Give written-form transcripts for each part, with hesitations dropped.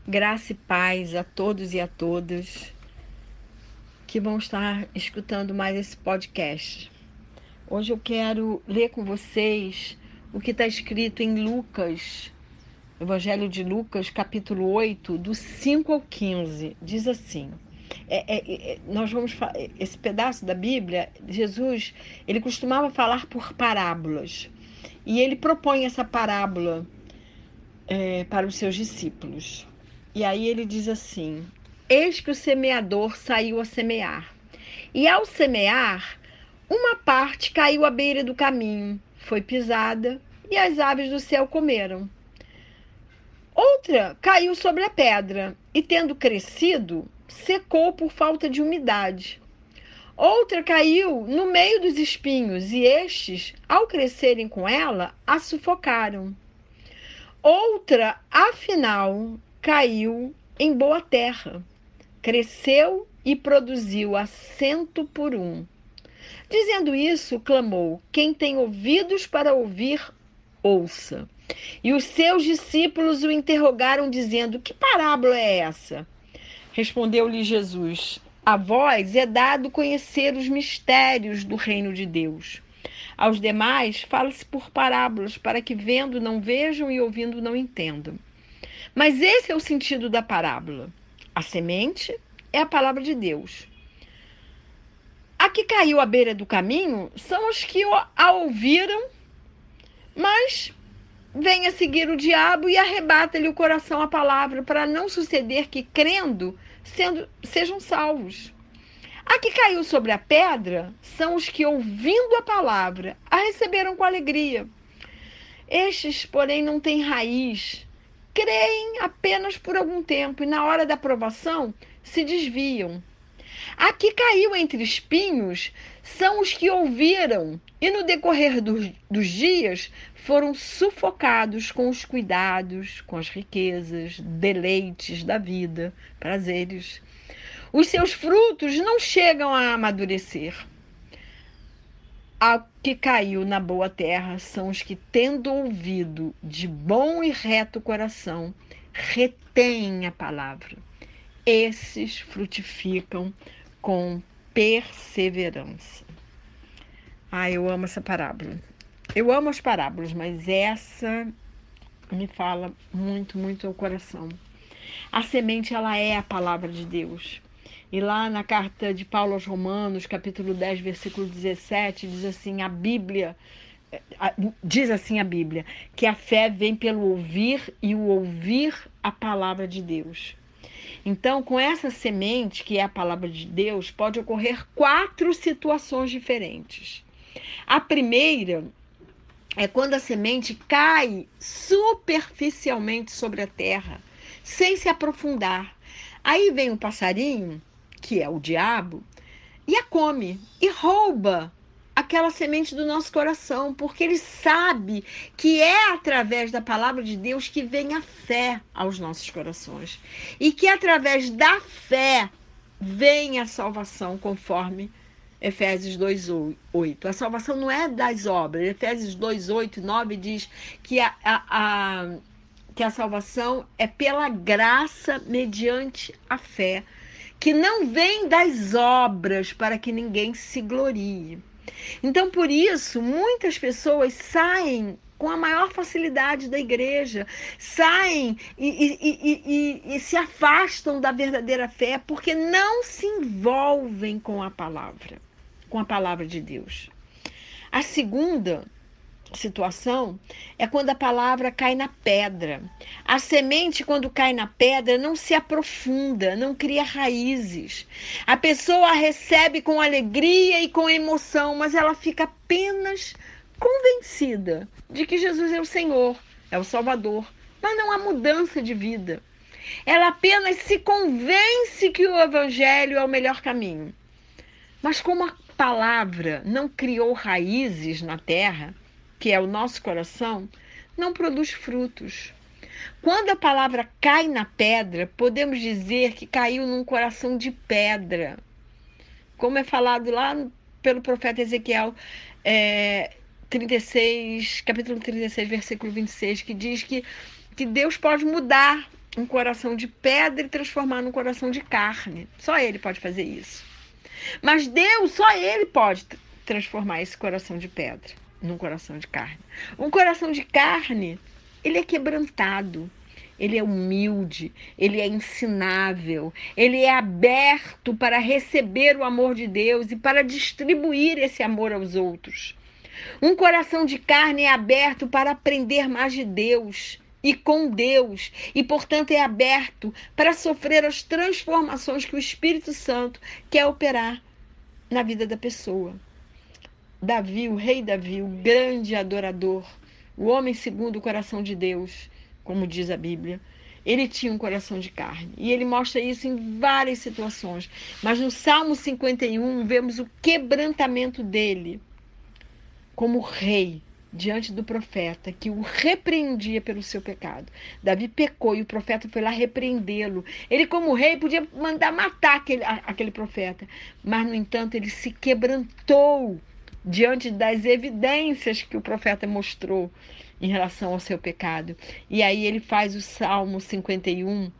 Graça e paz a todos e a todas que vão estar escutando mais esse podcast. Hoje eu quero ler com vocês o que está escrito em Lucas, Evangelho de Lucas, capítulo 8, do 5 ao 15. Diz assim: nós vamos esse pedaço da Bíblia, Jesus, ele costumava falar por parábolas. E ele propõe essa parábola para os seus discípulos. E aí ele diz assim: Eis que o semeador saiu a semear. E ao semear, uma parte caiu à beira do caminho, foi pisada, e as aves do céu comeram. Outra caiu sobre a pedra, e tendo crescido, secou por falta de umidade. Outra caiu no meio dos espinhos, e estes, ao crescerem com ela, a sufocaram. Outra, afinal, caiu em boa terra, cresceu e produziu a 100 por 1. Dizendo isso, clamou: Quem tem ouvidos para ouvir, ouça. E os seus discípulos o interrogaram, dizendo: Que parábola é essa? Respondeu-lhe Jesus: A vós é dado conhecer os mistérios do reino de Deus. Aos demais, fala-se por parábolas, para que vendo não vejam e ouvindo não entendam. Mas esse é o sentido da parábola. A semente é a palavra de Deus. A que caiu à beira do caminho são os que a ouviram, mas vem a seguir o diabo e arrebata-lhe o coração a palavra, para não suceder que, crendo, sejam salvos. A que caiu sobre a pedra são os que, ouvindo a palavra, a receberam com alegria. Estes, porém, não têm raiz, creem apenas por algum tempo e, na hora da provação, se desviam. A que caiu entre espinhos são os que ouviram e, no decorrer dos dias, foram sufocados com os cuidados, com as riquezas, deleites da vida, prazeres. Os seus frutos não chegam a amadurecer. A que caiu na boa terra são os que, tendo ouvido de bom e reto coração, retêm a palavra. Esses frutificam com perseverança. Eu amo essa parábola. Eu amo as parábolas, mas essa me fala muito, muito ao coração. A semente, ela é a palavra de Deus. E lá na carta de Paulo aos Romanos, capítulo 10, versículo 17, diz assim, diz assim a Bíblia, que a fé vem pelo ouvir e o ouvir a palavra de Deus. Então, com essa semente, que é a palavra de Deus, pode ocorrer 4 situações diferentes. A primeira é quando a semente cai superficialmente sobre a terra, sem se aprofundar. Aí vem o passarinho, que é o diabo, e a come, e rouba aquela semente do nosso coração, porque ele sabe que é através da palavra de Deus que vem a fé aos nossos corações. E que através da fé vem a salvação, conforme Efésios 2:8. A salvação não é das obras. Efésios 2:8 e 9 diz que que a salvação é pela graça mediante a fé, que não vem das obras para que ninguém se glorie. Então, por isso, muitas pessoas saem com a maior facilidade da igreja, saem e se afastam da verdadeira fé porque não se envolvem com a palavra de Deus. A segunda situação é quando a palavra cai na pedra. A semente, quando cai na pedra, não se aprofunda, não cria raízes. A pessoa a recebe com alegria e com emoção, mas ela fica apenas convencida de que Jesus é o Senhor, é o Salvador, mas não há mudança de vida. Ela apenas se convence que o Evangelho é o melhor caminho. Mas como a palavra não criou raízes na terra, que é o nosso coração, não produz frutos. Quando a palavra cai na pedra, podemos dizer que caiu num coração de pedra. Como é falado lá pelo profeta Ezequiel 36, capítulo 36, versículo 26, que diz que Deus pode mudar um coração de pedra e transformar num coração de carne. Só Ele pode fazer isso. Mas Deus, só Ele pode transformar esse coração de pedra num coração de carne. Um coração de carne, ele é quebrantado, ele é humilde, ele é ensinável, ele é aberto para receber o amor de Deus e para distribuir esse amor aos outros. Um coração de carne é aberto para aprender mais de Deus e com Deus, e portanto é aberto para sofrer as transformações que o Espírito Santo quer operar na vida da pessoa. Davi, o rei Davi, o grande adorador, o homem segundo o coração de Deus, como diz a Bíblia, ele tinha um coração de carne. E ele mostra isso em várias situações. Mas no Salmo 51, vemos o quebrantamento dele como rei diante do profeta, que o repreendia pelo seu pecado. Davi pecou e o profeta foi lá repreendê-lo. Ele, como rei, podia mandar matar aquele profeta. Mas, no entanto, ele se quebrantou diante das evidências que o profeta mostrou em relação ao seu pecado. E aí ele faz o Salmo 51,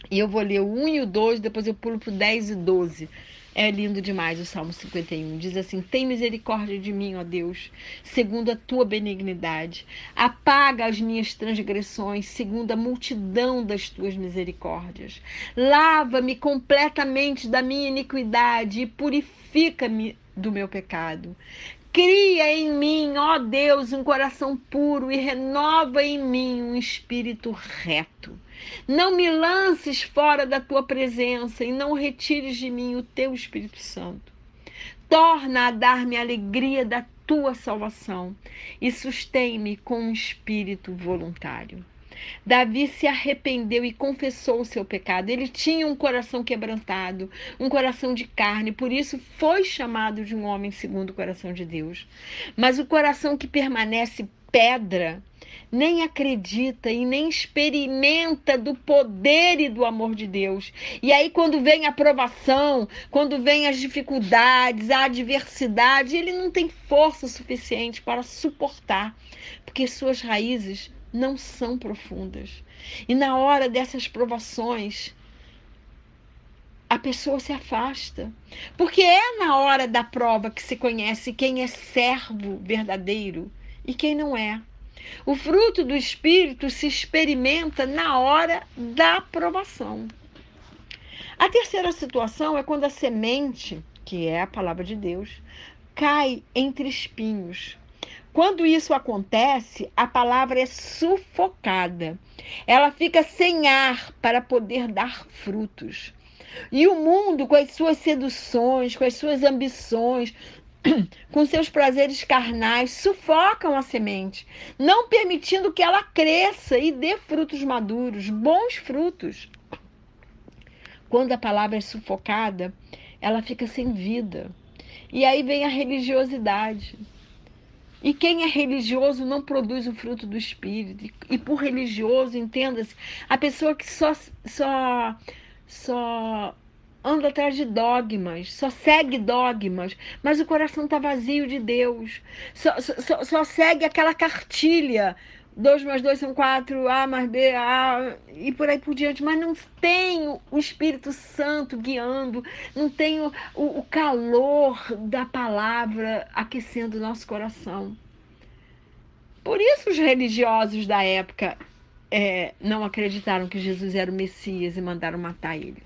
e eu vou ler o 1 e o 2, depois eu pulo para o 10 e 12. É lindo demais o Salmo 51. Diz assim: tem misericórdia de mim, ó Deus, segundo a tua benignidade. Apaga as minhas transgressões, segundo a multidão das tuas misericórdias. Lava-me completamente da minha iniquidade e purifica-me do meu pecado. Cria em mim, ó Deus, um coração puro e renova em mim um espírito reto. Não me lances fora da tua presença e não retires de mim o teu Espírito Santo. Torna a dar-me a alegria da tua salvação e sustém-me com um espírito voluntário. Davi se arrependeu e confessou o seu pecado. Ele tinha um coração quebrantado, um coração de carne, por isso foi chamado de um homem segundo o coração de Deus. Mas o coração que permanece pedra nem acredita e nem experimenta do poder e do amor de Deus. E aí, quando vem a provação, quando vem as dificuldades, a adversidade, ele não tem força suficiente para suportar, porque suas raízes não são profundas. E na hora dessas provações, a pessoa se afasta. Porque é na hora da prova que se conhece quem é servo verdadeiro e quem não é. O fruto do Espírito se experimenta na hora da provação. A terceira situação é quando a semente, que é a palavra de Deus, cai entre espinhos. Quando isso acontece, a palavra é sufocada. Ela fica sem ar para poder dar frutos. E o mundo, com as suas seduções, com as suas ambições, com seus prazeres carnais, sufocam a semente, não permitindo que ela cresça e dê frutos maduros, bons frutos. Quando a palavra é sufocada, ela fica sem vida. E aí vem a religiosidade. E quem é religioso não produz o fruto do Espírito. E por religioso, entenda-se, a pessoa que só anda atrás de dogmas, só segue dogmas, mas o coração está vazio de Deus. Só segue aquela cartilha. 2 mais 2 são 4, A mais B, A, e por aí por diante, mas não tem o Espírito Santo guiando, não tem o calor da palavra aquecendo o nosso coração. Por isso os religiosos da época não acreditaram que Jesus era o Messias e mandaram matar ele.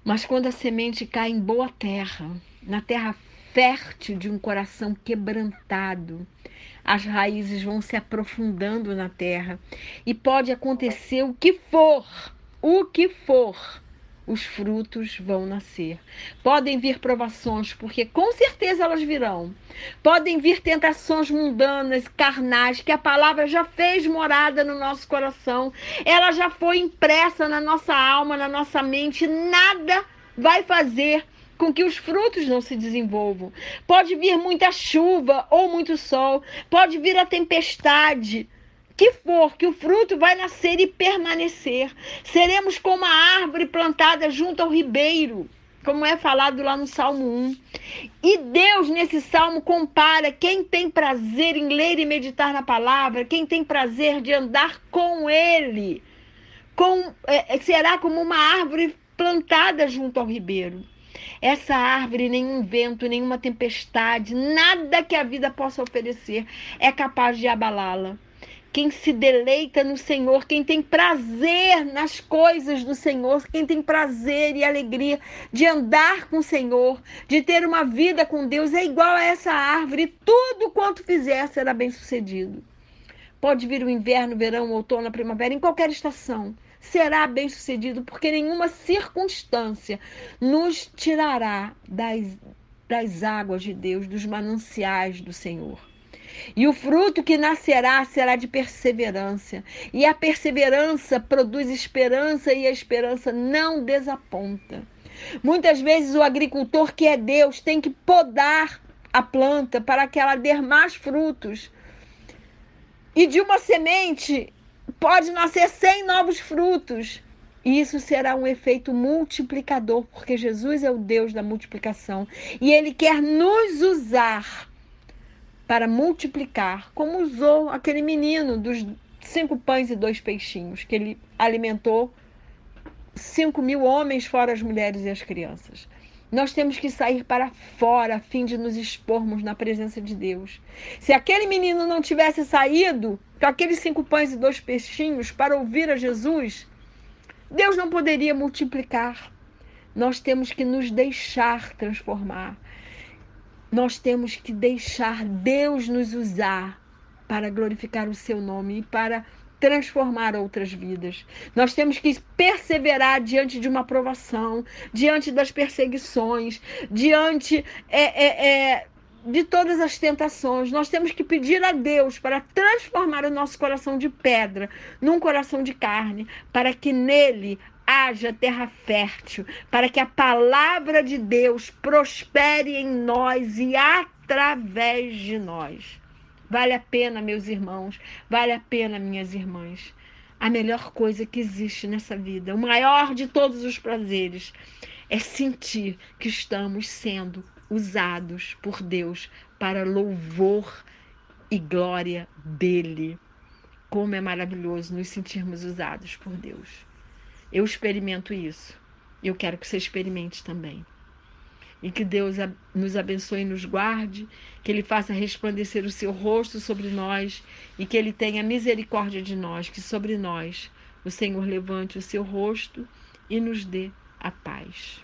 Mas quando a semente cai em boa terra, na terra fértil de um coração quebrantado, as raízes vão se aprofundando na terra e pode acontecer o que for, os frutos vão nascer. Podem vir provações, porque com certeza elas virão. Podem vir tentações mundanas, carnais, que a palavra já fez morada no nosso coração. Ela já foi impressa na nossa alma, na nossa mente. Nada vai fazer com que os frutos não se desenvolvam. Pode vir muita chuva ou muito sol, pode vir a tempestade, que for, que o fruto vai nascer e permanecer. Seremos como a árvore plantada junto ao ribeiro, como é falado lá no Salmo 1. E Deus, nesse salmo, compara quem tem prazer em ler e meditar na palavra, quem tem prazer de andar com Ele, será como uma árvore plantada junto ao ribeiro. Essa árvore, nenhum vento, nenhuma tempestade, nada que a vida possa oferecer é capaz de abalá-la. Quem se deleita no Senhor, quem tem prazer nas coisas do Senhor, quem tem prazer e alegria de andar com o Senhor, de ter uma vida com Deus, é igual a essa árvore. Tudo quanto fizer será bem sucedido. Pode vir o inverno, o verão, o outono, a primavera, em qualquer estação. Será bem sucedido, porque nenhuma circunstância nos tirará das águas de Deus, dos mananciais do Senhor. E o fruto que nascerá será de perseverança. E a perseverança produz esperança, e a esperança não desaponta. Muitas vezes o agricultor, que é Deus, tem que podar a planta para que ela dê mais frutos. E de uma semente pode nascer 100 novos frutos. E isso será um efeito multiplicador, porque Jesus é o Deus da multiplicação. E Ele quer nos usar para multiplicar, como usou aquele menino dos 5 pães e 2 peixinhos, que ele alimentou 5.000 homens, fora as mulheres e as crianças. Nós temos que sair para fora a fim de nos expormos na presença de Deus. Se aquele menino não tivesse saído com aqueles 5 pães e 2 peixinhos para ouvir a Jesus, Deus não poderia multiplicar. Nós temos que nos deixar transformar. Nós temos que deixar Deus nos usar para glorificar o seu nome e para transformar outras vidas. Nós temos que perseverar diante de uma provação, diante das perseguições, diante de todas as tentações. Nós temos que pedir a Deus para transformar o nosso coração de pedra num coração de carne, para que nele haja terra fértil, para que a palavra de Deus prospere em nós e através de nós. Vale a pena, meus irmãos, vale a pena, minhas irmãs. A melhor coisa que existe nessa vida, o maior de todos os prazeres, é sentir que estamos sendo usados por Deus para louvor e glória dele. Como é maravilhoso nos sentirmos usados por Deus. Eu experimento isso. Eu quero que você experimente também. E que Deus nos abençoe e nos guarde, que Ele faça resplandecer o seu rosto sobre nós e que Ele tenha misericórdia de nós, que sobre nós o Senhor levante o seu rosto e nos dê a paz.